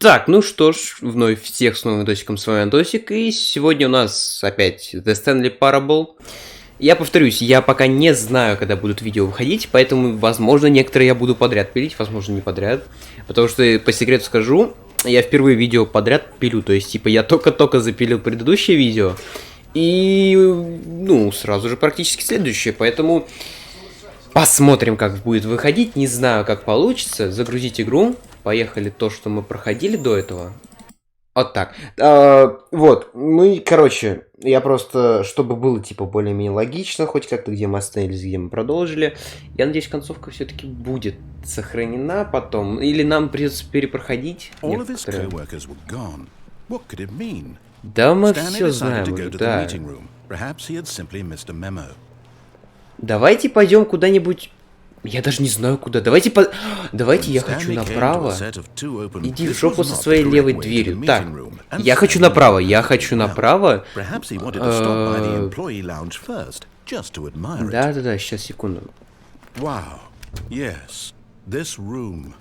Так, ну что ж, вновь всех с новым видосиком, с вами Антосик, и сегодня у нас опять The Stanley Parable. Я повторюсь, я пока не знаю, когда будут видео выходить, поэтому, возможно, некоторые я буду подряд пилить, возможно, не подряд. Потому что, по секрету скажу, я впервые видео подряд пилю, то есть, типа, я только-только запилил предыдущее видео, и, ну, сразу же практически следующее, поэтому посмотрим, как будет выходить, не знаю, как получится, загрузить игру. Поехали то, что мы проходили до этого. Вот так. Вот, мы, короче, я просто, чтобы было, типа, более-менее логично, хоть как-то, где мы остановились, где мы продолжили. Я надеюсь, концовка все-таки будет сохранена потом. Или нам придется перепроходить некоторые. Да, мы все знаем уже, да. Давайте пойдем куда-нибудь... Я даже не знаю куда. Давайте я хочу направо. Иди в жопу со своей левой дверью. Так, я хочу направо. Да-да-да, сейчас, секунду. Wow, yes, this room.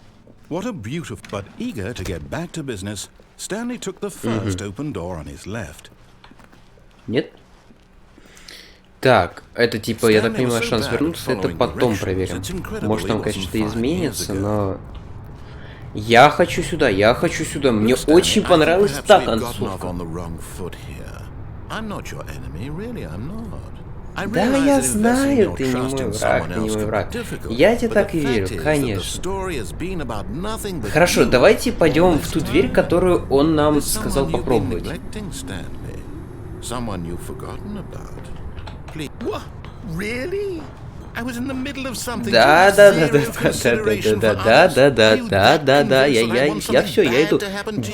What a beautiful, but eager to get back to business, Stanley took the first open door on his left. Нет? Так, это типа, я так понимаю, шанс вернуться, это потом проверим. Может там, конечно, что-то изменится, но... Я хочу сюда. Мне очень понравилась та концовка. Да, я знаю, ты не мой враг, Я тебе так и верю, конечно. Хорошо, давайте пойдем в ту дверь, которую он нам сказал попробовать. Да, я все, я иду.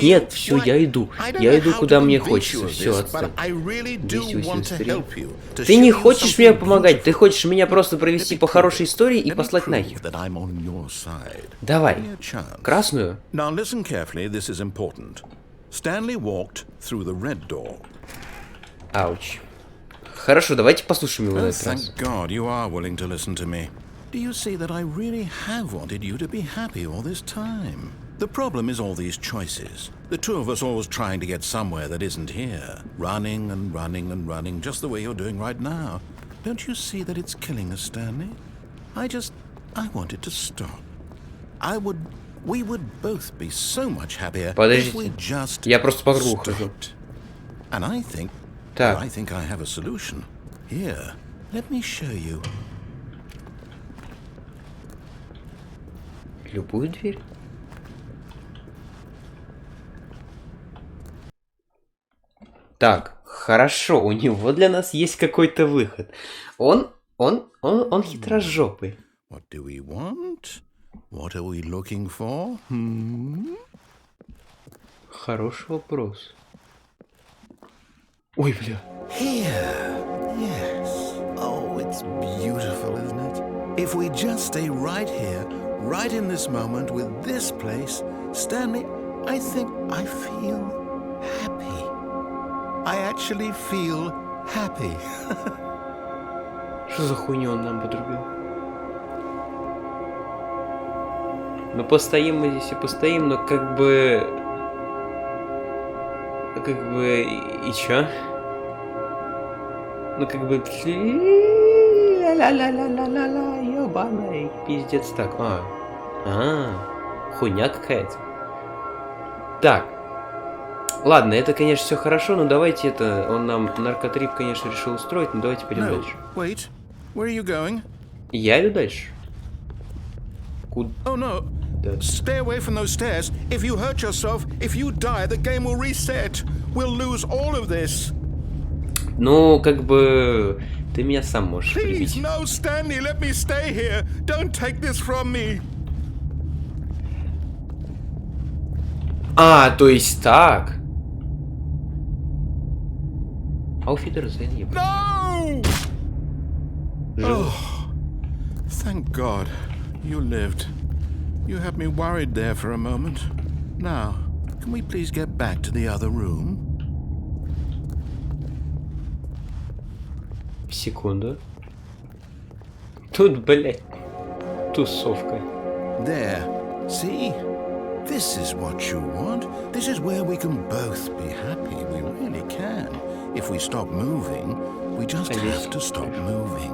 Нет, все, я иду. Я иду, куда мне хочется. Все, отстань. 283. Ты не хочешь мне помогать, ты хочешь меня просто провести по хорошей истории и послать нахер. Давай. Красную. Ауч. Хорошо, давайте послушаем его на этот раз. Do you see that I really have wanted you to be happy all this time? The problem is all these choices. The two of us always trying to get somewhere that isn't here. Running and running and running, just the way you're doing right now. Don't you see that it's killing us, Stanley? I want it to stop. We would both be so much happier if we just я просто по кругу хожу. And I think I have a solution. Here, let me show you. Любую дверь? Так, хорошо, у него для нас есть какой-то выход. Он хитрожопый. What do we want? What are we looking for? Хороший вопрос. Ой, бля. Here, yes. Oh, it's beautiful, isn't it? If we just stay right here, right in this moment with this place, Stanley, I think I feel happy. I actually feel happy. Что за хуйню он нам подрубил? Ну, постоим мы здесь и постоим, но как бы... И чё? Ну, как бы... Ла-ла-ла-ла-ла-ла, ёбаный пиздец. Так, хуйня какая-то. Так. Ладно, это, конечно, все хорошо, но давайте это... Он нам наркотрип, конечно, решил устроить, но давайте пойдем дальше. Wait, where are you going? Я иду дальше. Куда? Oh, no. Stay away from those stairs. If you hurt yourself, if you die, the game will reset. We'll lose all of this. Ну, как бы... Ты меня сам можешь прибить. Please, no, Stanley, let me stay here. Don't take this from me. А, то есть так. Auf Wiedersehen. No! Oh, thank God, you lived. You had me worried there for a moment. Now, can we please get back to the other room? Секунду. Тут, блядь, тусовка. There. See? This is what you want. This is where we can both be happy. We really can. If we stop moving, we just have to stop moving.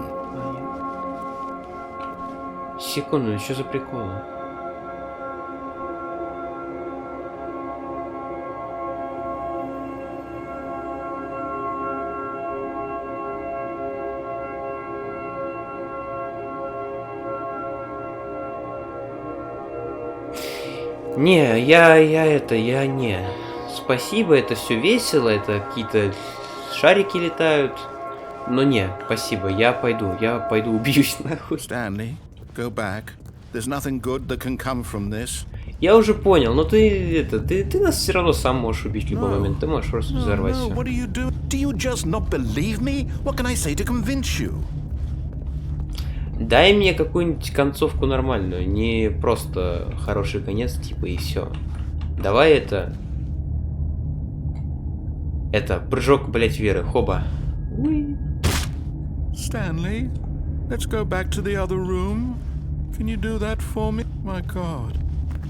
Секунду, что за прикол? Не, я не. Спасибо, это все весело, это какие-то шарики летают. Но не, спасибо, я пойду убьюсь нахуй. Stanley, go back. There's nothing good that can come from this. Я уже понял, но ты нас все равно сам можешь убить в любой момент. Ты можешь просто взорвать все. What do you do? Do you just not believe me? What can I say to convince you? Дай мне какую-нибудь концовку нормальную, не просто хороший конец, типа, и все. Давай это прыжок, блять, веры, хоба. Stanley, let's go back to the other room. Can you do that for me? My God,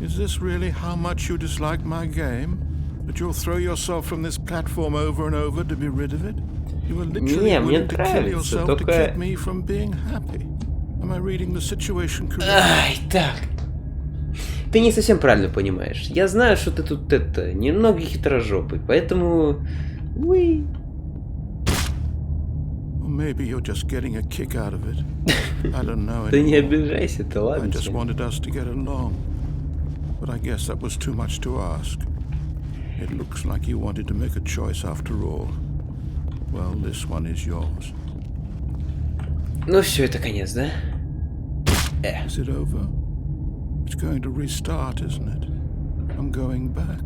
is this really how much you dislike my game? That you'll throw yourself from this platform over and over to be rid of it? You were literally willing to kill yourself to keep me from being happy. Am I reading the situation correctly? Ай, так. Ты не совсем правильно понимаешь. Я знаю, что ты тут немного хитрожопый, поэтому... Уи. Maybe you're just getting a kick out of it. I don't know. Ты не обижайся, ты ладно. I just wanted us to get along. But I guess that was too much to ask. It looks like you wanted to make a choice after all. Well, this one is yours. Ну все, это конец, да? Is it over? It's going to restart, isn't it? I'm going back.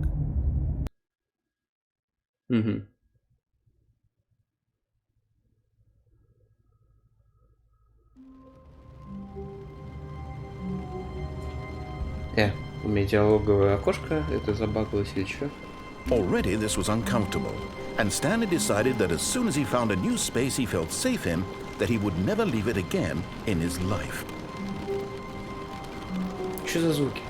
Угу. У меня диалоговое окошко, это забагалось или что? Already this was uncomfortable, and Stanley decided that as soon as he found a new space he felt safe in, that he would never leave it again in his life. Что за звуки?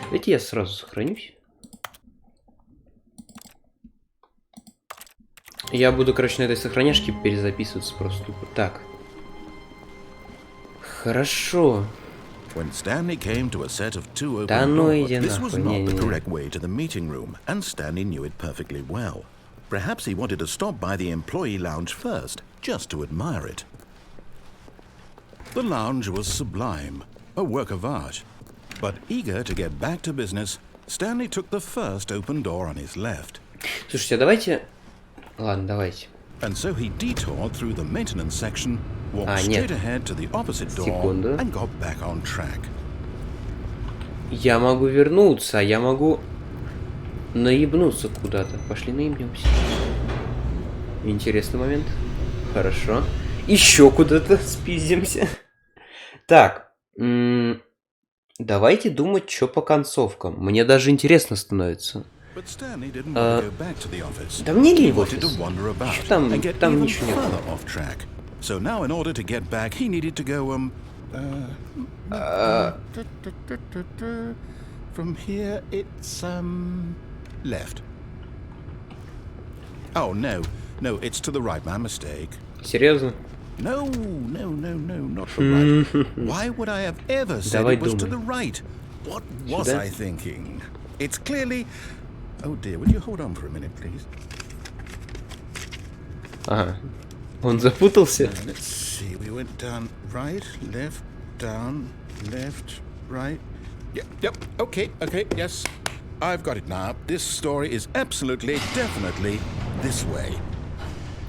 Давайте я сразу сохранюсь. Я буду, короче, на этой сохраняшке перезаписываться просто тупо. Так. Хорошо. When Stanley came to a set of two open doors, this was not the correct way to the meeting room, and Stanley knew it perfectly well. Perhaps he wanted to stop by the employee lounge first, just to admire it. The lounge was sublime, a work of art. But eager to get back to business, Stanley took the first open door on his left. Слушайте, давайте... Ладно, давайте. And so he detoured through the maintenance section, walked straight ahead to the opposite door, and got back on track. Я могу вернуться, а я могу наебнуться куда-то. Пошли наебнемся. Интересный момент. Хорошо. Еще куда-то спиздимся. Так. Давайте думать, что по концовкам. Мне даже интересно становится. Да мне лень в офис. Что там ничего нет. So now in order to get back, he needed to go, from here it's, left. Oh, no, it's to the right, my mistake. Серьезно? No, not the right. Why would I have ever said it was to the right? What was I thinking? It's clearly... Oh dear, would you hold on for a minute, please? Ага. Он запутался? Let's see, we went down, right, left, down, left, right. Yep, okay, yes. I've got it now. This story is absolutely, definitely this way.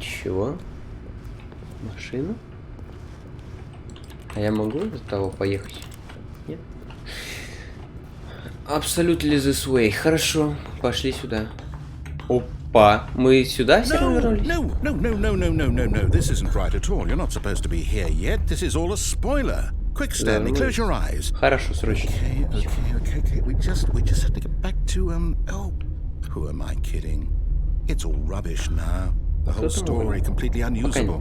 Чего? Машина? А я могу до того поехать? Нет? Absolutely this way. Хорошо, пошли сюда. Опа, мы сюда все равно вернулись? No, this isn't right at all. You're not supposed to be here yet. This is all a spoiler. Quick, Stanley, close your eyes. Хорошо, срочно. Okay. We just have to get back to, oh, who am I kidding? It's all rubbish now. The whole story completely unusable.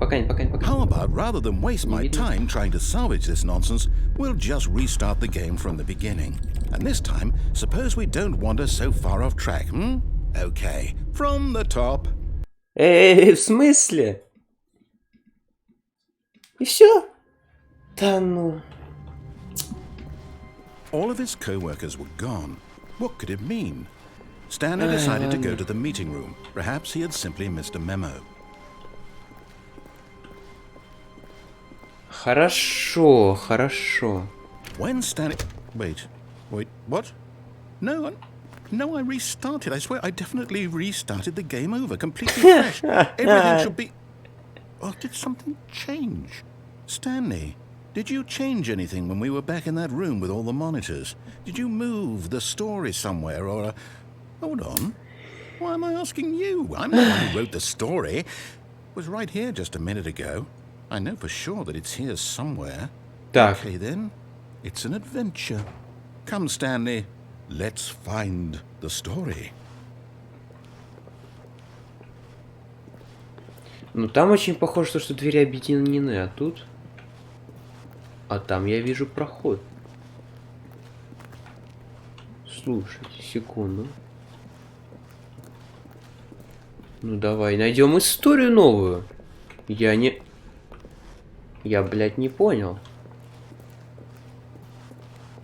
How about, rather than waste my time trying to salvage this nonsense, we'll just restart the game from the beginning. And this time, suppose we don't wander so far off track, hmm? Okay, from the top. В смысле? И все? Да ну. All of his co-workers were gone. What could it mean? Stanley decided to go to the meeting room. Perhaps he had simply missed a memo. Хорошо, хорошо. When Stanley... Wait, what? No, I restarted. I swear, I definitely restarted the game over, completely fresh. Everything should be... Oh, did something change? Stanley, did you change anything when we were back in that room with all the monitors? Did you move the story somewhere, or... Hold on. Why am I asking you? I'm the one who wrote the story. It was right here just a minute ago. I know for sure that it's here somewhere. Так. Okay, then. It's an adventure. Come, Stanley. Let's find the story. Ну, там очень похоже, что двери объединены, а тут... А там я вижу проход. Слушайте, секунду. Ну, давай найдем историю новую. Я, блядь, не понял.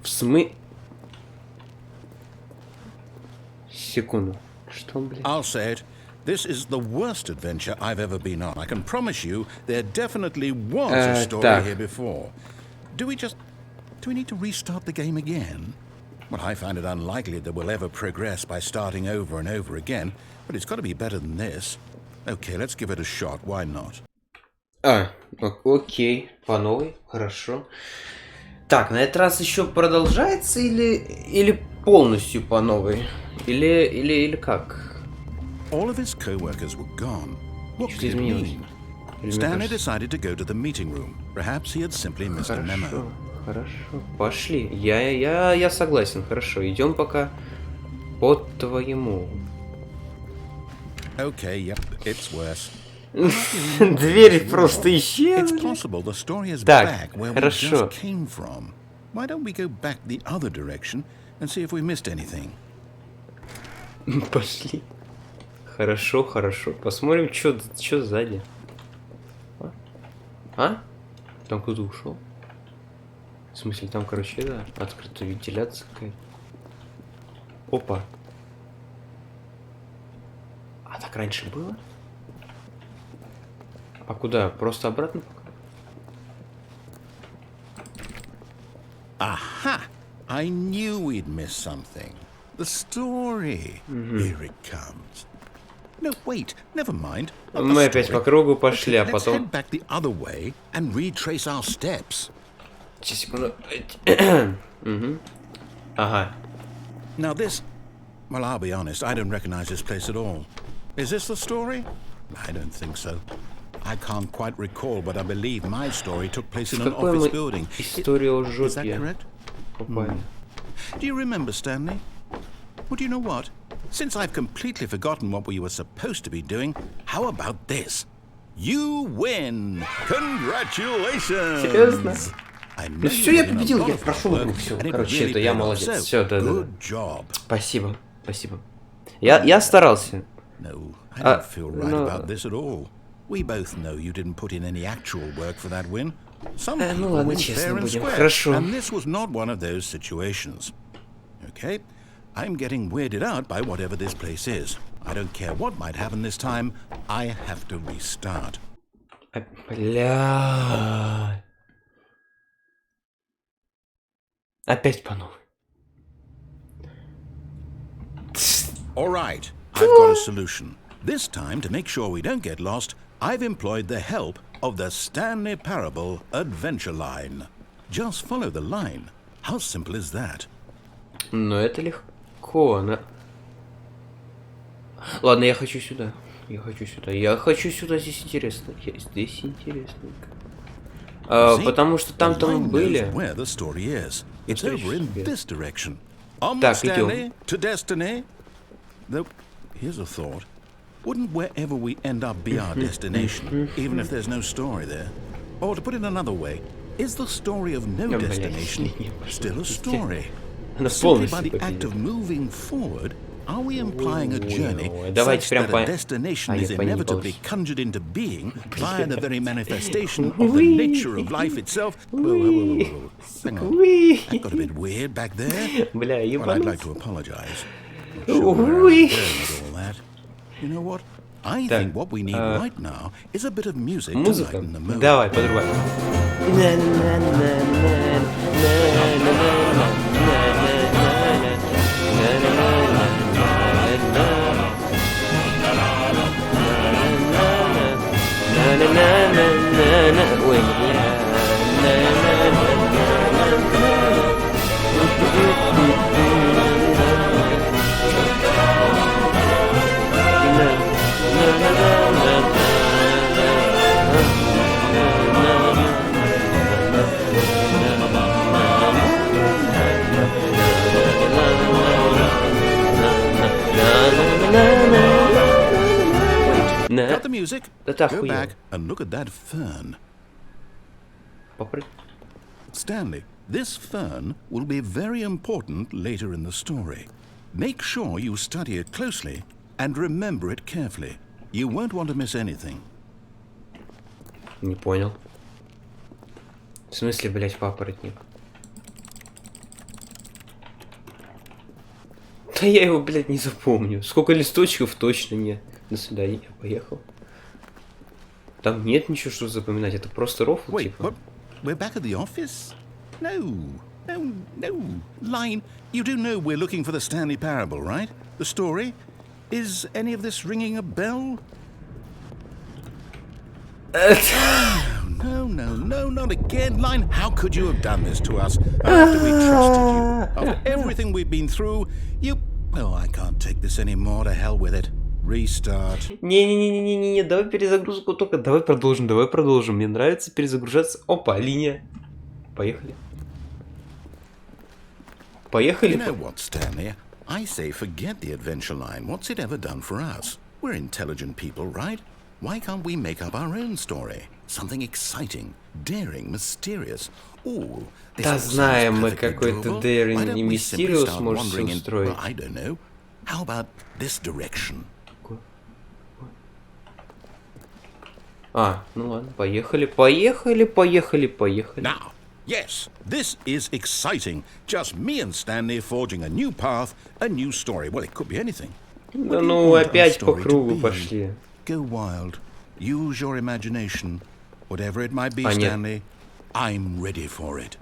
В Секунду. Что, блядь? I'll say it. This is the worst adventure I've ever been on. I can promise you there definitely was a story here before. Do we need to restart the game again? Well, I find it unlikely that we'll ever progress by starting over and over again, but it's got to be better than this. Okay, let's give it a shot. Why not? Окей. По новой. Хорошо. Так, на этот раз еще продолжается или полностью по новой? Или как? All of his co-workers were gone. What could it mean? Stanley decided to go to the meeting room. Perhaps he had simply missed a memo. Хорошо. Пошли. Я согласен. Хорошо. Идем пока по твоему. Okay, yep, it's worse. Двери просто исчезли. It's possible the story is back where we just came from. Why don't we go back the other direction and see if we missed anything? Пошли. Хорошо, хорошо. Посмотрим, что сзади. А? Там кто-то ушел. В смысле, там, короче, да, открытая вентиляция какая-то. Опа. А так раньше было? А куда? Просто обратно? Aha! I knew we'd miss something. The story. Here it comes. No, wait, never mind. Мы опять по кругу пошли, а потом... Let's head back the other way and retrace our steps. Сейчас, секунду. Ага. Now this... Well, I'll be honest, I don't recognize this place at all. Is this the story? I don't think so. I can't quite recall, but I believe my story took place in an office building. Is that correct? Do you remember, Stanley? Well, do you know what? Since I've completely forgotten what we were supposed to be doing, how about this? You win! Congratulations! Серьезно? Ну все, я победил, я прошел, все. Короче, это я молодец. Все, да. Спасибо, спасибо. Я старался. No, I don't feel right about this at all. We both know you didn't put in any actual work for that win. Some people win fair and square, and this was not one of those situations. Okay, I'm getting weirded out by whatever this place is. I don't care what might happen this time. I have to restart. Бля. Опять по новой. All right, I've got a solution. This time, to make sure we don't get lost, I've employed the help of the Stanley Parable Adventure Line. Just follow the line. How simple is that? Ну, это легко. Ладно, я хочу сюда. Я хочу сюда, здесь интересно. Здесь интересно. Потому что там мы были. Так, идем. To destiny. Though, here's a thought. Wouldn't wherever we end up be our destination, even if there's no story there? Or to put it another way, is the story of no destination still a story? Simply by the act of moving forward, are we implying a journey such that a destination is inevitably conjured into being via the very manifestation of the nature of life itself? Whoa. Hang on. That got a bit weird back there. Well, I'd like to apologize. Sure, with all that. You know what? I think what we need right now is a bit of music to lighten the mood. Давай, подрубай. Ой, Got the music? Go back and look at that fern. Stanley, this fern will be very important later in the story. Make sure you study it closely and remember it carefully. You won't want to miss anything. Не понял. В смысле, блять, папоротник? Да я его, блядь, не запомню. Сколько листочков точно нет. До свидания, я поехал. Там нет ничего, что запоминать. Это просто рофл, типа. What? We're back at the office? No. Line, you do know we're looking for the Stanley Parable, right? The story? Is any of this ringing a bell? No, not again. Line, how could you have done this to us? After we trusted you, after everything we've been through, you... Oh, I can't take this anymore. To hell with it. Restart. Не, давай перезагрузку только. Давай продолжим. Мне нравится перезагружаться. Опа, линия. Поехали. You know what, Stanley? I say forget the adventure line. What's it ever done for us? We're intelligent people, right? Why can't we make up our own story? Something exciting, daring, mysterious. Ooh, да знаем мы, какой-то daring и mysterious можешь устроить. I don't know. How about this direction? Ну ладно, поехали. Now, yes, this is exciting. Just me and Stanley forging a new path, a new story. Well, it could be anything. Да ну, опять по кругу пошли. Go wild. Use your imagination. Whatever it might be, Stanley, I'm ready for it.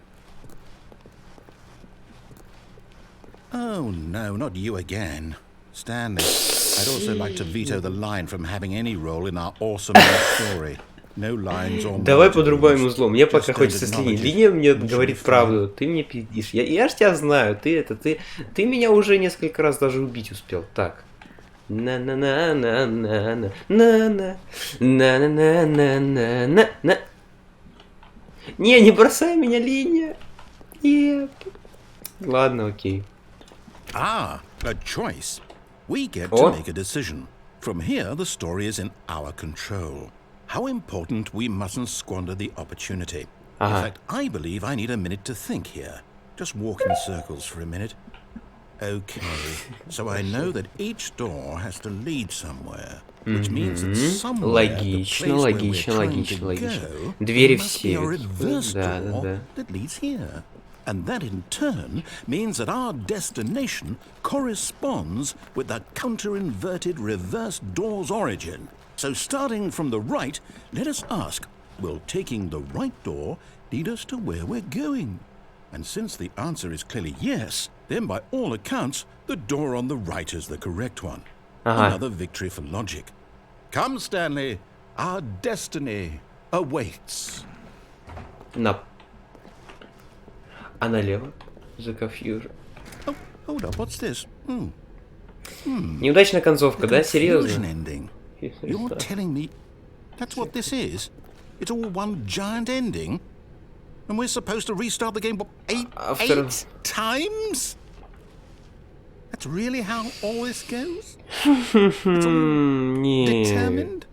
Oh, no, not you again. Stanley, I'd also like to veto the line from having any role in our awesome story. No lines or... Давай подрубаем узлом. Мне пока хочется с линии. Линия мне говорит правду. Ты мне пиздишь. Я ж тебя знаю. Ты меня уже несколько раз даже убить успел. Так. На-на-на-на-на-на-на-на-на-на-на. Не бросай меня, линия. Нет. Ладно, окей. A choice. We get to make a decision. From here, the story is in our control. How important we mustn't squander the opportunity. In fact, I believe I need a minute to think here. Just walk in circles for a minute. Okay, so I know that each door has to lead somewhere, which means that somewhere the place where we're trying to go, there must be a reverse door that leads here. And that in turn means that our destination corresponds with the counter-inverted reverse door's origin. So starting from the right, let us ask, will taking the right door lead us to where we're going? And since the answer is clearly yes, then by all accounts, the door on the right is the correct one. Another victory for logic. Come, Stanley, our destiny awaits. No. А налево? The confusion. Oh, hold up, what's this? Неудачная концовка, да? Серьезно? Ending. You're telling me that's what this is? It's all one giant ending? And we're supposed to restart the game eight times? That's That's really how all this goes? It's all determined?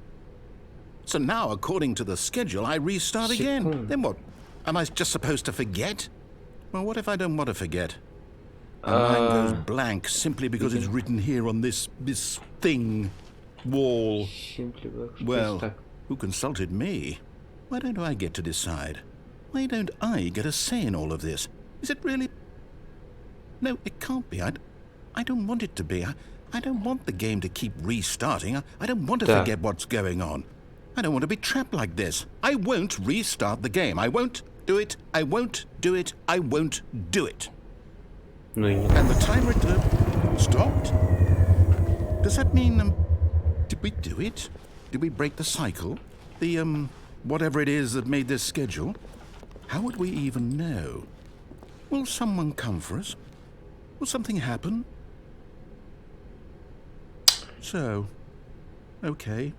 So now, according to the schedule, I restart again. Then what? Am I just supposed to forget? Well, what if I don't want to forget? My mind goes blank simply because it's written here on this thing, wall. Well, who consulted me? Why don't I get to decide? Why don't I get a say in all of this? Is it really? No, it can't be. I don't want it to be. I don't want the game to keep restarting. I don't want to forget what's going on. I don't want to be trapped like this. I won't restart the game. I won't do it. I won't do it. I won't do it. And the timer stopped? Does that mean, did we do it? Did we break the cycle? The, whatever it is that made this schedule? How would we even know? Will someone come for us? Will something happen? So, okay.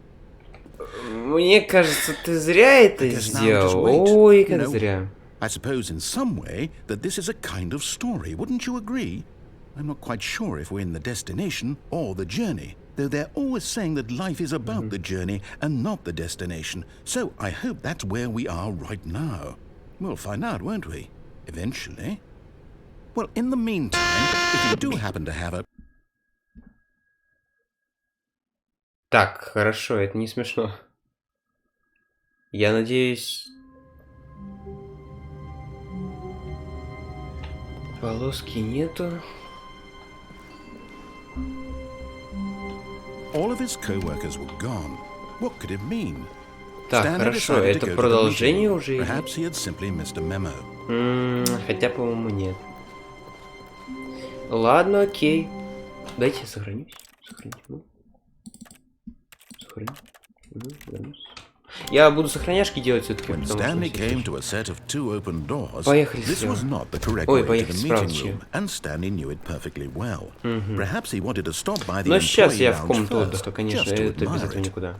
Мне кажется, ты зря это сделал. Ой, как зря. I suppose in some way that this is a kind of story, wouldn't you agree? I'm not quite sure if we're in the destination or the journey, though they're always saying that life is about the journey and not the destination. So I hope that's where we are right now. We'll find out, won't we? Eventually. Well, in the meantime, if you do happen to have a... Так, хорошо, это не смешно. Я надеюсь... Полоски нету. All of his co-workers were gone. What could it mean? Так, хорошо, это продолжение уже. Perhaps he had simply missed a memo. Хотя, по-моему, нет. Ладно, окей. Дайте я сохранюсь. Я буду сохраняшки делать все-таки. Stanley came to a set of two open doors. Поехали. This was not the correct way to the meeting room, and Stanley knew it perfectly well. Perhaps he wanted to stop by the employee lounge first, just to admire it.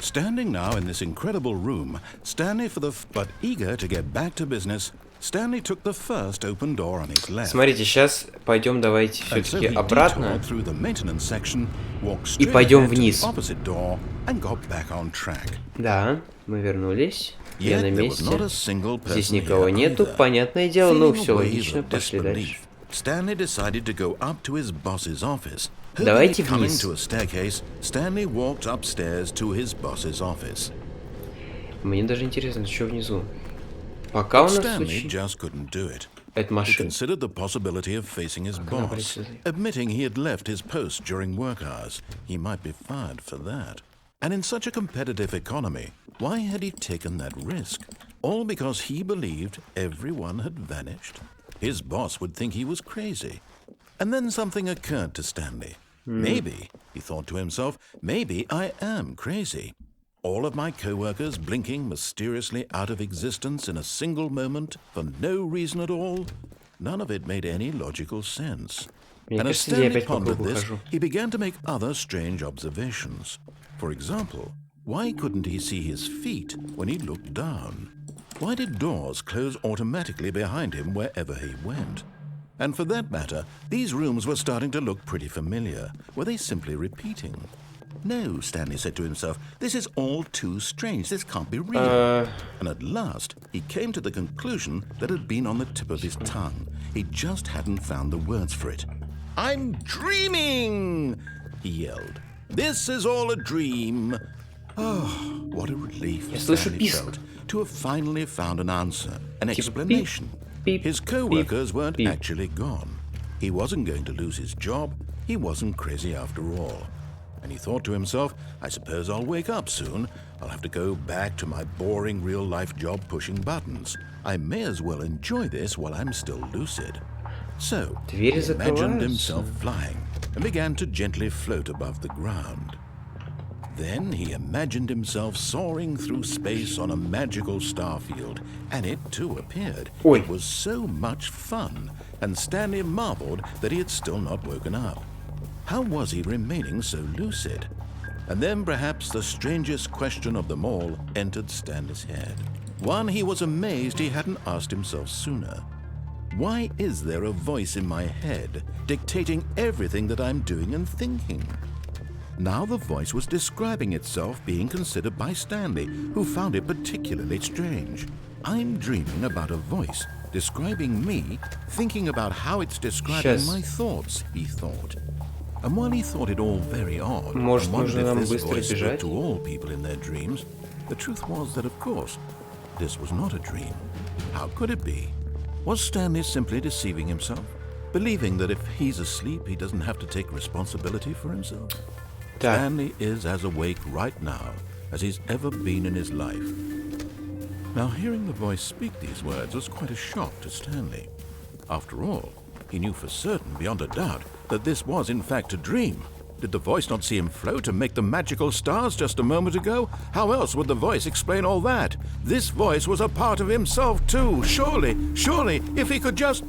Standing now in this incredible room, but eager to get back to business, Stanley took the first open door on his left. Смотрите, сейчас пойдем давайте все-таки обратно и пойдем вниз. Да, мы вернулись. Я на месте. Здесь никого нету, понятное дело, ну все логично, пошли дальше. Давайте вниз. Мне даже интересно, что внизу. Пока у нас это машина. He considered the possibility of facing his boss, admitting he had left his post during work hours. He might be fired for that. And in such a competitive economy, why had he taken that risk? All because he believed everyone had vanished? His boss would think he was crazy. And then something occurred to Stanley. Maybe, he thought to himself, maybe I am crazy. All of my co-workers blinking mysteriously out of existence in a single moment for no reason at all. None of it made any logical sense. And as Stanley pondered this, he began to make other strange observations. For example, why couldn't he see his feet when he looked down? Why did doors close automatically behind him wherever he went? And for that matter, these rooms were starting to look pretty familiar. Were they simply repeating? No, Stanley said to himself, this is all too strange. This can't be real. And at last, he came to the conclusion that had been on the tip of his tongue. He just hadn't found the words for it. I'm dreaming, he yelled. This is all a dream. Oh, what a relief Stanley felt to have finally found an answer, an explanation. His co-workers weren't actually gone. He wasn't going to lose his job. He wasn't crazy after all. And he thought to himself, I suppose I'll wake up soon. I'll have to go back to my boring real-life job pushing buttons. I may as well enjoy this while I'm still lucid. So, he imagined himself flying and began to gently float above the ground. Then he imagined himself soaring through space on a magical starfield, and it too appeared. It was so much fun, and Stanley marveled that he had still not woken up. How was he remaining so lucid? And then perhaps the strangest question of them all entered Stanley's head. One he was amazed he hadn't asked himself sooner. Why is there a voice in my head dictating everything that I'm doing and thinking? Now the voice was describing itself being considered by Stanley, who found it particularly strange. I'm dreaming about a voice describing me, thinking about how it's describing my thoughts, he thought. And while he thought it all very odd, and wondered if this voice spoke to all people in their dreams, the truth was that, of course, this was not a dream. How could it be? Was Stanley simply deceiving himself, believing that if he's asleep, he doesn't have to take responsibility for himself? Stanley is as awake right now as he's ever been in his life. Now, hearing the voice speak these words was quite a shock to Stanley. After all, he knew for certain, beyond a doubt, that this was in fact a dream. Did the voice not see him float and make the magical stars just a moment ago? How else would the voice explain all that? This voice was a part of himself too. Surely, if he could just...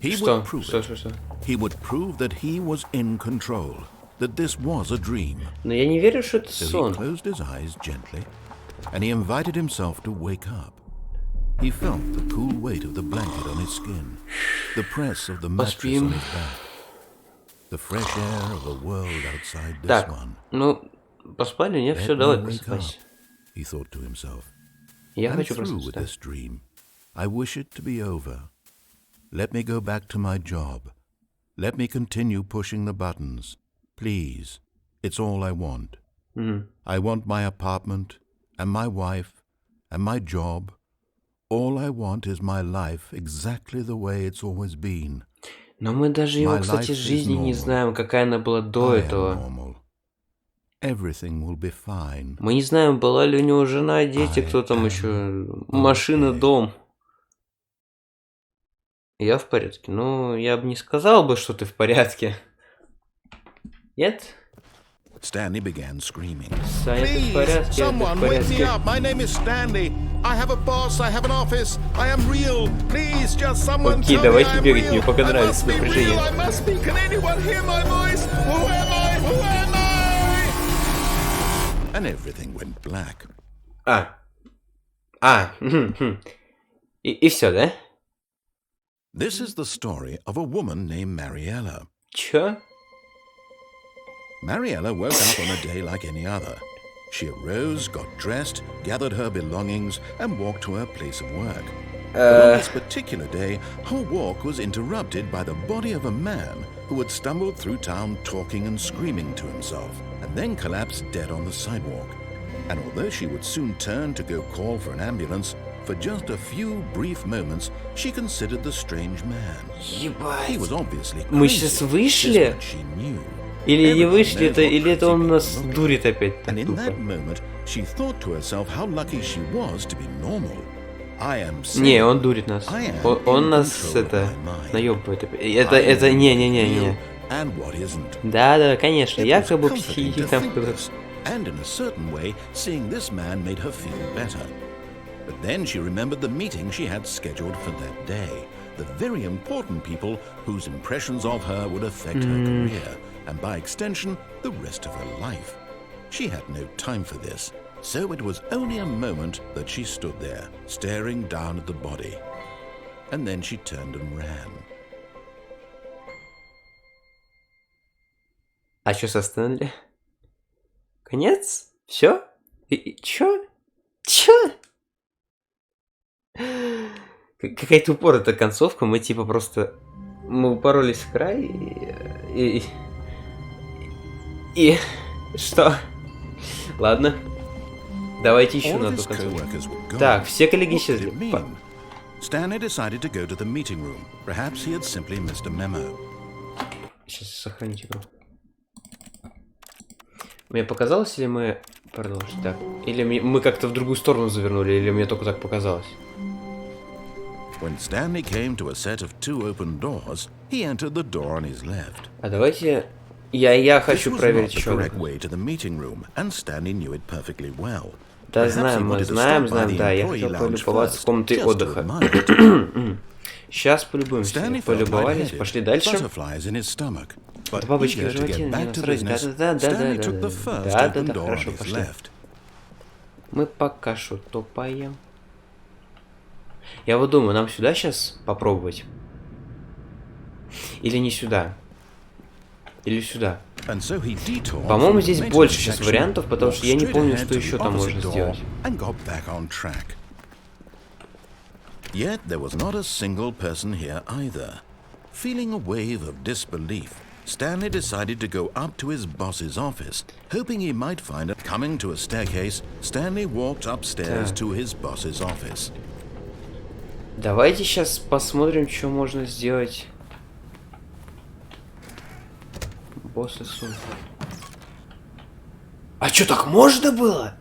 He would prove it. He would prove that he was in control, that this was a dream. Но я не верю, что это сон. So he closed his eyes gently, and he invited himself to wake up. He felt the cool weight of the blanket on his skin, the press of the mattress on his back, the fresh air of the world outside this one. Ну, поспали, нет, все, давай просыпайся. He thought to himself. Я I'm хочу through with this dream. I wish it to be over. Let me go back to my job. Let me continue pushing the buttons. Please. It's all I want. I want my apartment, and my wife, and my job. All I want is my life exactly the way it's always been. Но мы даже его, кстати, жизни не знаем, какая она была до этого. Everything will be fine. Мы не знаем, была ли у него жена, дети, кто там еще, машина, дом. Я в порядке. Ну, я бы не сказал бы, что ты в порядке. Нет? Stanley began screaming. Please, someone wake me up. My name is Stanley. I have a boss. I have an office. I am real. Please, just someone tell me I'm real. I must be real. I must be. Can anyone hear my voice? Who am I? Who am I? And everything went black. И все, да? This is the story of a woman named Mariella. Чё? Mariella woke up on a day like any other. She arose, got dressed, gathered her belongings, and walked to her place of work. But on this particular day, her walk was interrupted by the body of a man who had stumbled through town talking and screaming to himself, and then collapsed dead on the sidewalk. And although she would soon turn to go call for an ambulance, for just a few brief moments, she considered the strange man. He was obviously crazy. Мы сейчас вышли? She knew. Или не вышли, или это он нас дурит опять. And in that moment, she thought to herself how lucky she was to be normal. I am safe. Не, он дурит нас. Он нас наебывает опять. Это не. And what isn't. Да, конечно, якобы психика. And in a certain way, seeing this man made her feel better. But then she remembered the meeting she had scheduled for that day. The very important people whose impressions of her would affect her career, and by extension, the rest of her life. She had no time for this, so it was only a moment that she stood there, staring down at the body. And then she turned and ran. А что со Стэнли? Конец? Все? Чё? Какая-то упоротая концовка, мы типа просто... Мы упоролись в край и... Что? Ладно. Давайте еще на ту концовку. Так, все коллеги исчезли. Stanley decided to go to the meeting room. Perhaps he had simply missed a memo. Сейчас сохранить игру. Мне показалось, или мы... Продолжить, так. Или мы как-то в другую сторону завернули, или мне только так показалось. When Stanley came to a set of two open doors, he entered the door on his left. А давайте... Я хочу проверить еще одно. And Stanley knew it perfectly well. Да, знаем, да. Я хотел полюбоваться комнатой отдыха. Сейчас полюбуемся. Полюбовались, пошли дальше. Это бабочки в животе, не насрать. Да, хорошо, пошли. Мы пока что топаем. Я вот думаю, нам сюда сейчас попробовать? Или не сюда? Или сюда? По-моему, здесь больше сейчас вариантов, потому что я не помню, что еще там можно сделать. Yet there was not a single person here either. Feeling a wave of disbelief, Stanley decided to go up to his boss's office, hoping he might find it. Coming to a staircase, Stanley walked upstairs to his boss's office. Давайте сейчас посмотрим, что можно сделать. Босс и сон. А что, так можно было?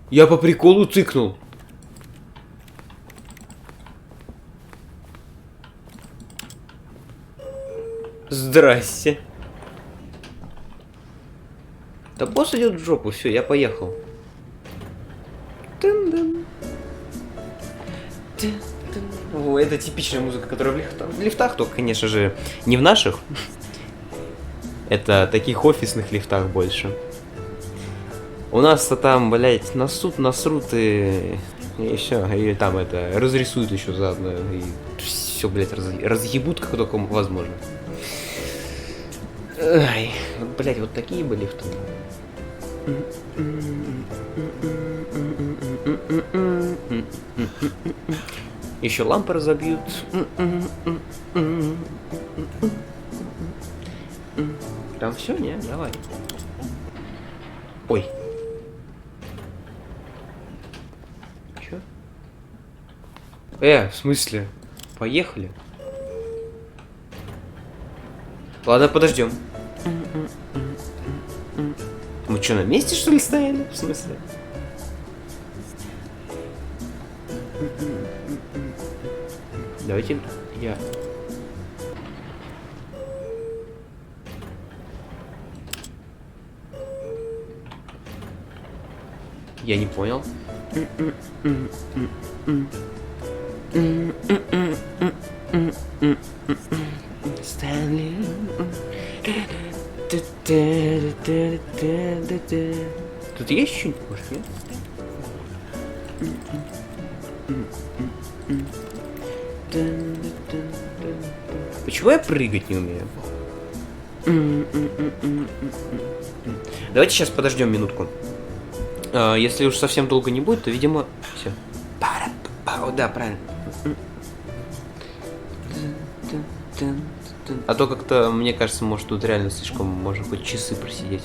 Я по приколу цыкнул. Здрасте. Да босс идет в жопу, все, я поехал. О, это типичная музыка, которая в лифтах, только, конечно же, не в наших. Это таких офисных лифтах больше. У нас-то там, блять, насрут и все, и там это, разрисуют еще заодно, и все, блять, разъебут, как только возможно. Ай, блять, вот такие были лифты. Еще лампы разобьют. Там все, не? Давай. Ой. Чё? В смысле? Поехали. Ладно, подождем. Мы что, на месте, что ли, стояли? В смысле? Давайте я... Я не понял. Stanley. Тут есть что-нибудь, может, нет? Почему я прыгать не умею? Давайте сейчас подождем минутку. Если уж совсем долго не будет, то, видимо, все. Да, правильно. А то как-то, мне кажется, может тут реально слишком, может быть, часы просидеть.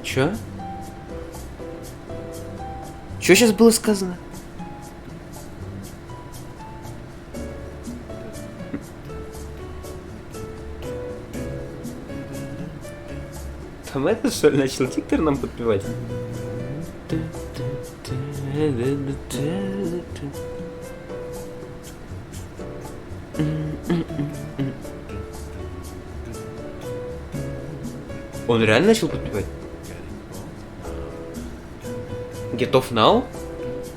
Чё? Чё сейчас было сказано? Там это, что ли, начал диктор нам подпевать? Он реально начал подпевать? Get off now?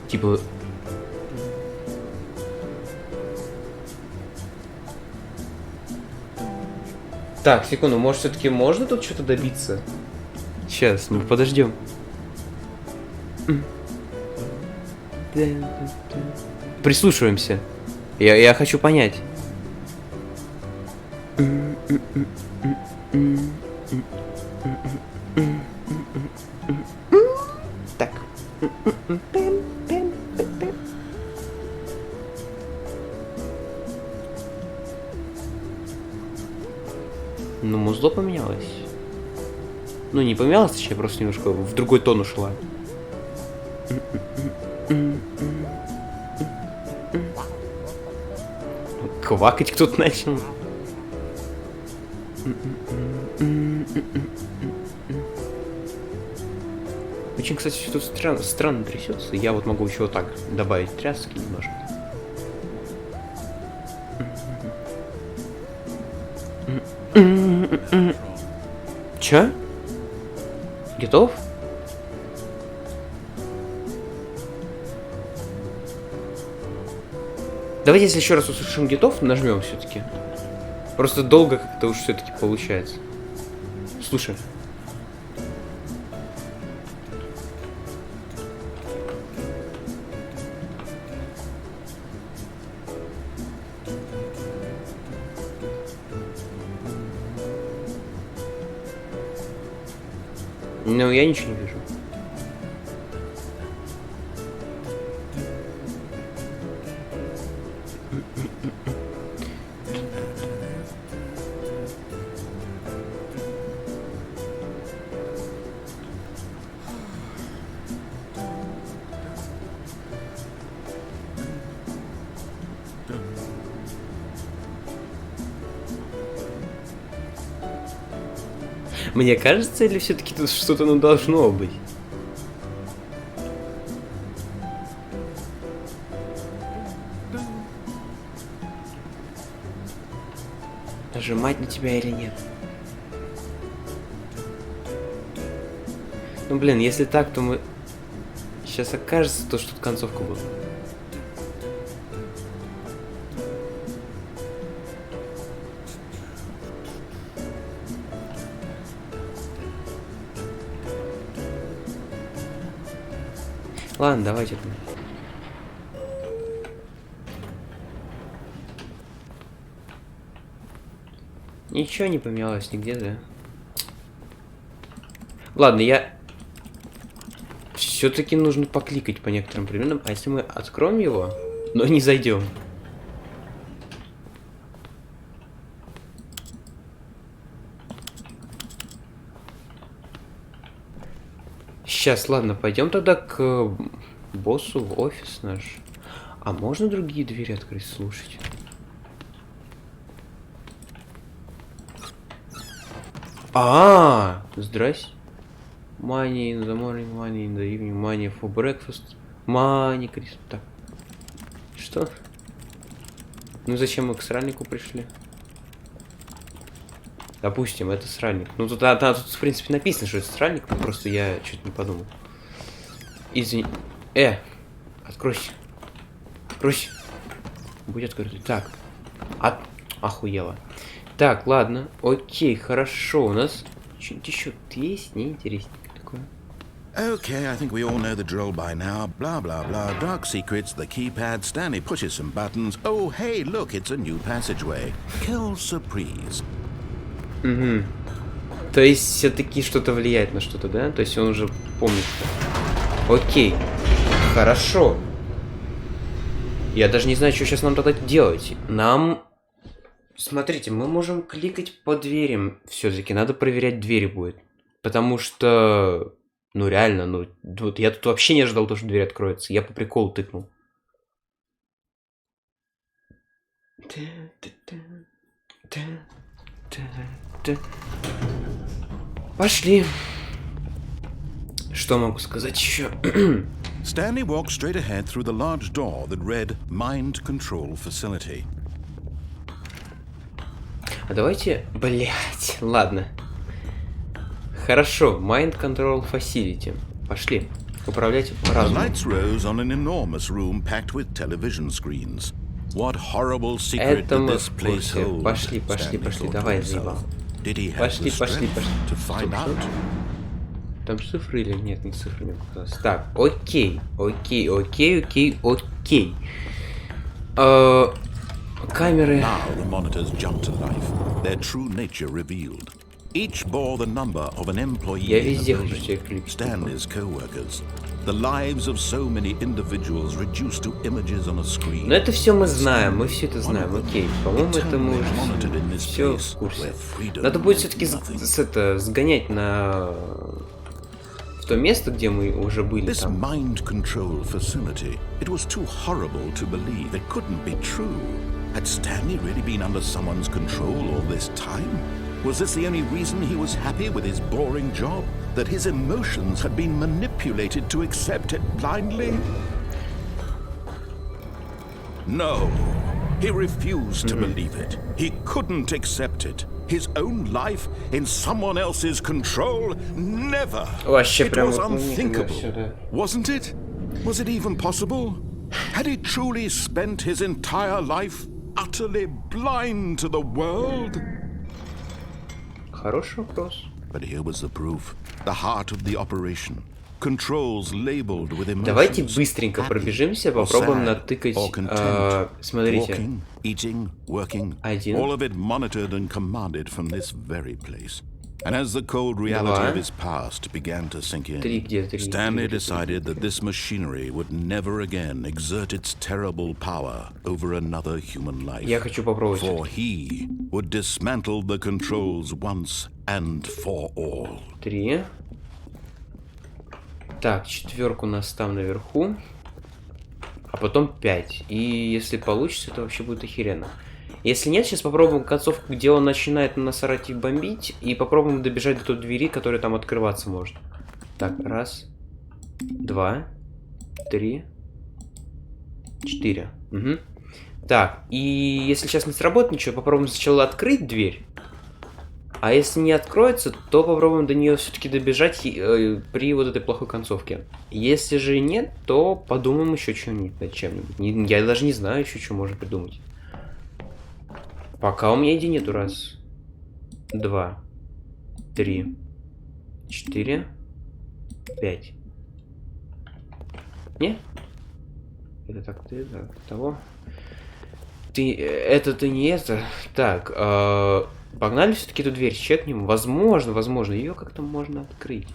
Типа... Так, секунду, может все-таки можно тут что-то добиться? Сейчас, ну подождем. Прислушиваемся. Я хочу понять. Так. Ну, музло поменялось. Ну, не поменялось, точнее, просто немножко в другой тон ушла. Квакать кто-то начал. Очень, кстати, все тут странно трясется. Я вот могу еще вот так добавить тряски немножко. Чё? Готов? Давайте, если еще раз услышим готов, нажмем все-таки. Просто долго как-то уж все-таки получается. Слушай. Ну, я ничего не вижу. Мне кажется, или все-таки тут что-то ну должно быть? Нажимать на тебя или нет? Ну блин, если так, то мы... Сейчас окажется то, что тут концовка была. Ладно, давайте. Ничего не поменялось нигде, да? Ладно, я... Все-таки нужно покликать по некоторым примерам. А если мы откроем его, но не зайдем? Сейчас, ладно, пойдем тогда к боссу в офис наш. А можно другие двери открыть, слушать? Здрасте. Money in the morning, money in the evening, money for breakfast, money, Крис. Так. Что? Ну зачем мы к сральнику пришли? Допустим, это сральник. Ну тут, тут в принципе написано, что это сральник, но просто я чуть не подумал. Извини. Откройся. Откройся. Будь открытый. Так. Охуела. Так, ладно. Окей, хорошо. У нас что-нибудь еще есть неинтересненькое такое. Okay, I think we all know the drill by now. Blah, blah, blah. Dark secrets, the keypad. Stanley pushes some buttons. Oh, hey, look, it's a new passageway. Kill surprise. Угу. То есть все-таки что-то влияет на что-то, да? То есть он уже помнит. Окей. Хорошо. Я даже не знаю, что сейчас нам тогда делать. Нам... Смотрите, мы можем кликать по дверям. Все-таки надо проверять двери будет. Потому что... Ну реально, ну... Вот я тут вообще не ожидал, что дверь откроется. Я по приколу тыкнул. Пошли. Что могу сказать еще? Stanley walked straight ahead through the large door that read Mind Control Facility. А давайте... Блять, ладно. Хорошо, Mind Control Facility. Пошли. Управлять The разумом. lights rose on an enormous room packed with television screens. What horrible secret Это did мы this в place курсе. hold? Пошли, Stanley давай, thought to заебал. himself. Did he have Пошли, the пошли. strength to find Стоп, out? Там цифры или нет, не цифры мне показалось. Так, окей. Камеры. Now the monitors jumped to life, their true nature revealed. Each bore the number of an employee Я in the везде хочу building, тебе клик. Stanley's co-workers. The lives of so many individuals reduced to images on a screen. Но это все мы знаем, мы все это знаем, окей. По-моему, это мы уже все в курсе. Надо будет все-таки сгонять на в то место, где мы уже были This там. mind control facility, it was too horrible to believe. It couldn't be true. Had Stanley really been under someone's control all this time? Was this the only reason he was happy with his boring job? That his emotions had been manipulated to accept it blindly? No, he refused to believe it. He couldn't accept it. His own life in someone else's control? Never. Вообще It прям was вот unthinkable, всё, да. wasn't it? Was it even possible? Had he truly spent his entire life utterly blind to the world? Хороший вопрос. But here was the proof. The heart of the operation. Controls labeled with emotions. Давайте быстренько пробежимся, попробуем натыкать. Смотрите. Walking, eating, working. All of it monitored and commanded from this very place. And as the cold reality of his past began to sink in, Stanley decided that this machinery would never again exert its terrible power over another human life. Я хочу попробовать. For he would dismantle the controls once and for all. 3. Так, 4 у нас там наверху. А потом 5. И если получится, то вообще будет охеренно. Если нет, сейчас попробуем концовку, где он начинает нас орать и бомбить. И попробуем добежать до той двери, которая там открываться может. Так, 1, 2, 3, 4. Угу. Так, и если сейчас не сработает ничего, попробуем сначала открыть дверь. А если не откроется, то попробуем до нее все-таки добежать при вот этой плохой концовке. Если же нет, то подумаем еще что-нибудь над чем-нибудь. Я даже не знаю еще, что можно придумать. Пока у меня идей нету. 1, 2, 3, 4, 5. Не? Это так, ты, так, того. Это не это. Так, погнали все-таки эту дверь, чекнем. Возможно, ее как-то можно открыть.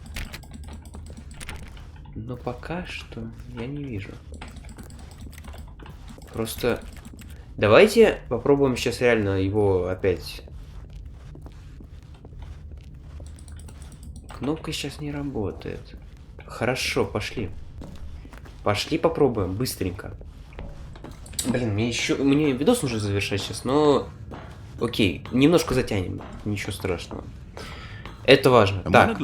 Но пока что я не вижу. Просто давайте попробуем сейчас реально его опять. Кнопка сейчас не работает. Хорошо, пошли. Пошли попробуем, быстренько. Блин, мне видос нужно завершать сейчас, но окей, немножко затянем, ничего страшного. Это важно. Так.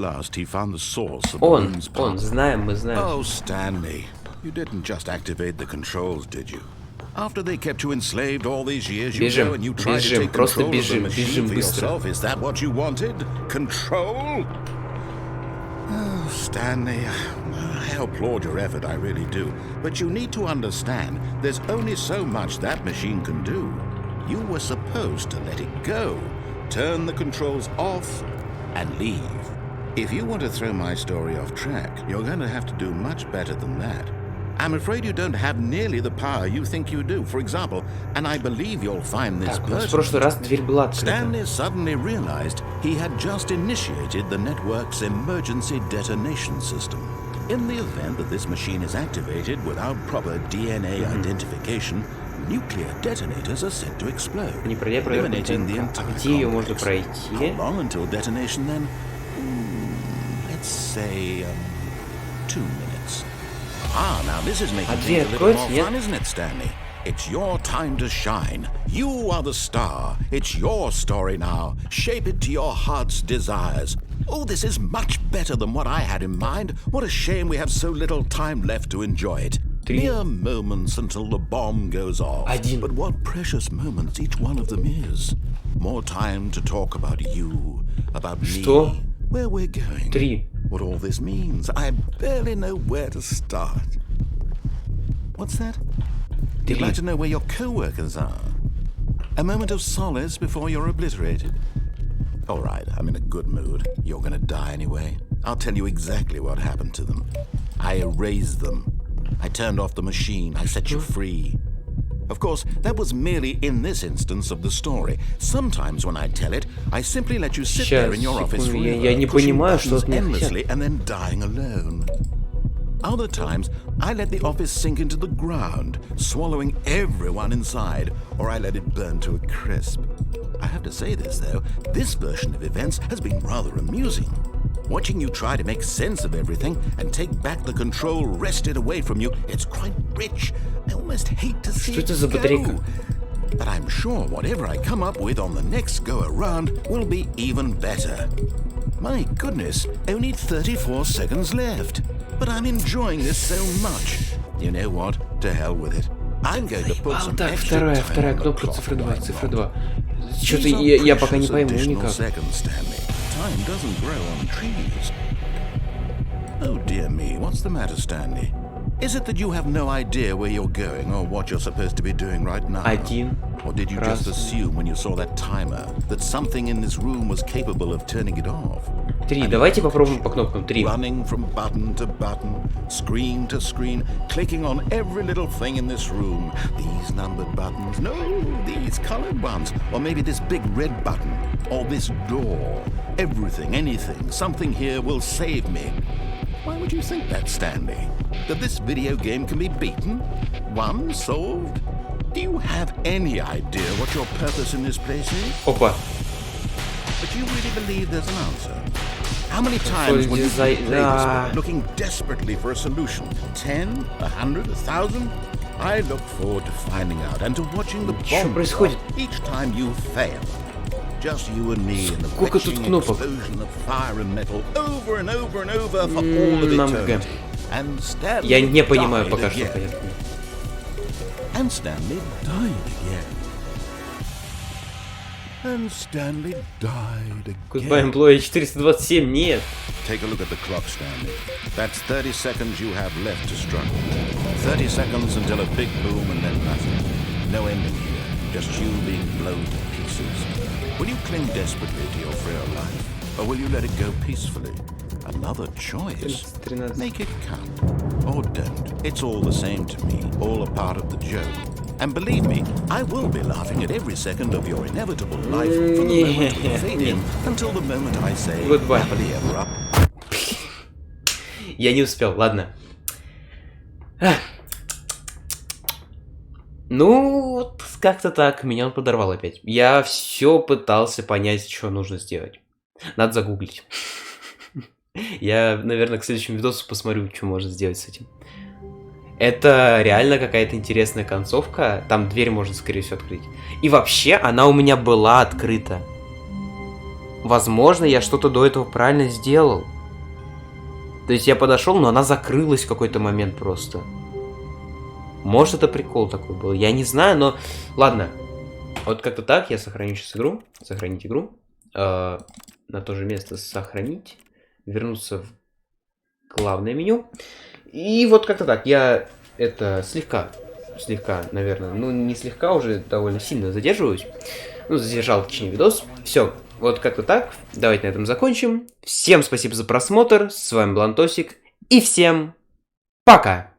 Он, знаем, мы знаем. Oh, Stanley, you didn't just activate the controls, did you? After they kept you enslaved all these years, you go and you try to take control of the machine for yourself. Is that what you wanted? Control? Oh, Stanley, I applaud your effort, I really do. But you need to understand, there's only so much that machine can do. You were supposed to let it go, turn the controls off, and leave. If you want to throw my story off track, you're going to have to do much better than that. I'm afraid you don't have nearly the power you think you do. For example, and I believe you'll find this person. Stanley suddenly realized he had just initiated the network's emergency detonation system. In the event that this machine is activated without proper DNA identification, nuclear detonators are set to explode, eliminating the entire complex. How long until detonation then? Let's say 2 minutes. Ah, now this is making things a little more fun, isn't it, Stanley? It's your time to shine. You are the star. It's your story now. Shape it to your heart's desires. Oh, this is much better than what I had in mind. What a shame we have so little time left to enjoy it. Mere moments until the bomb goes off. But what precious moments each one of them is. More time to talk about you, about me, where we're going, what all this means. I barely know where to start. What's that? You'd like to know where your co-workers are? A moment of solace before you're obliterated? All right, I'm in a good mood. You're gonna die anyway. I'll tell you exactly what happened to them. I erased them. I turned off the machine. I set you free. Of course, that was merely in this instance of the story. Sometimes when I tell it, I simply let you sit there in your office forever, pushing buttons endlessly and then dying alone. Other times, I let the office sink into the ground, swallowing everyone inside, or I let it burn to a crisp. I have to say this, though, this version of events has been rather amusing. Watching you try to make sense of everything and take back the control wrested away from you, it's quite rich. I almost hate to see it go. But I'm sure whatever I come up with on the next go-around will be even better. My goodness, only 34 seconds left. But I'm enjoying this so much. You know what? To hell with it. I'm going to put some extra вторая кнопка, цифра 2. Что-то я пока не пойму никак. Time doesn't grow on trees. Oh dear me, what's the matter, Stanley? Is it that you have no idea where you're going or what you're supposed to be doing right now? Or did you just assume when you saw that timer that something in this room was capable of turning it off? 3. Давайте попробуем по кнопкам. 3. Running from button to button, screen to screen, clicking on every little thing in this room. These numbered buttons, no, these colored ones. Or maybe this big red button, or this door. Everything, anything, something here will save me. Why would you think that, Stanley? That this video game can be beaten? Won? Solved? Do you have any idea what your purpose in this place is? Опа. But you really believe there's an answer? How many times will you play this way, looking desperately for a solution? 10? 100? 1,000? I look forward to finding out and to watching the bomb drop each time you fail. Just you and me in the witching explosion of fire and metal over and over and over for all of eternity. And Stanley Я не понимаю пока что, понятно. And Stanley died again. And Stanley died again. Goodbye, employee 427, нет. Take a look at the clock, Stanley. That's 30 seconds you have left to struggle. 30 seconds until a big boom and then nothing. No ending here, just you being blown to pieces. Will you cling desperately to your frail life, or will you let it go peacefully? Another choice. Make it count, or don't. It's all the same to me, all a part of the joke. And believe me, I will be laughing at every second of your inevitable life from the moment we fade in until the moment I say Goodbye. happily ever up. Я не успел, ладно. Ну, вот как-то так, меня он подорвал опять. Я все пытался понять, что нужно сделать. Надо загуглить. Я, наверное, к следующему видосу посмотрю, что можно сделать с этим. Это реально какая-то интересная концовка. Там дверь можно, скорее всего, открыть. И вообще, она у меня была открыта. Возможно, я что-то до этого правильно сделал. То есть я подошел, но она закрылась в какой-то момент просто. Может, это прикол такой был. Я не знаю, но... Ладно. Вот как-то так. Я сохраню сейчас игру. Сохранить игру. На то же место сохранить. Вернуться в главное меню. И вот как-то так. Я это слегка, наверное, ну не слегка, уже довольно сильно задерживаюсь. Ну, задержал, точнее, видос. Все, вот как-то так. Давайте на этом закончим. Всем спасибо за просмотр. С вами был Антосик. И всем пока!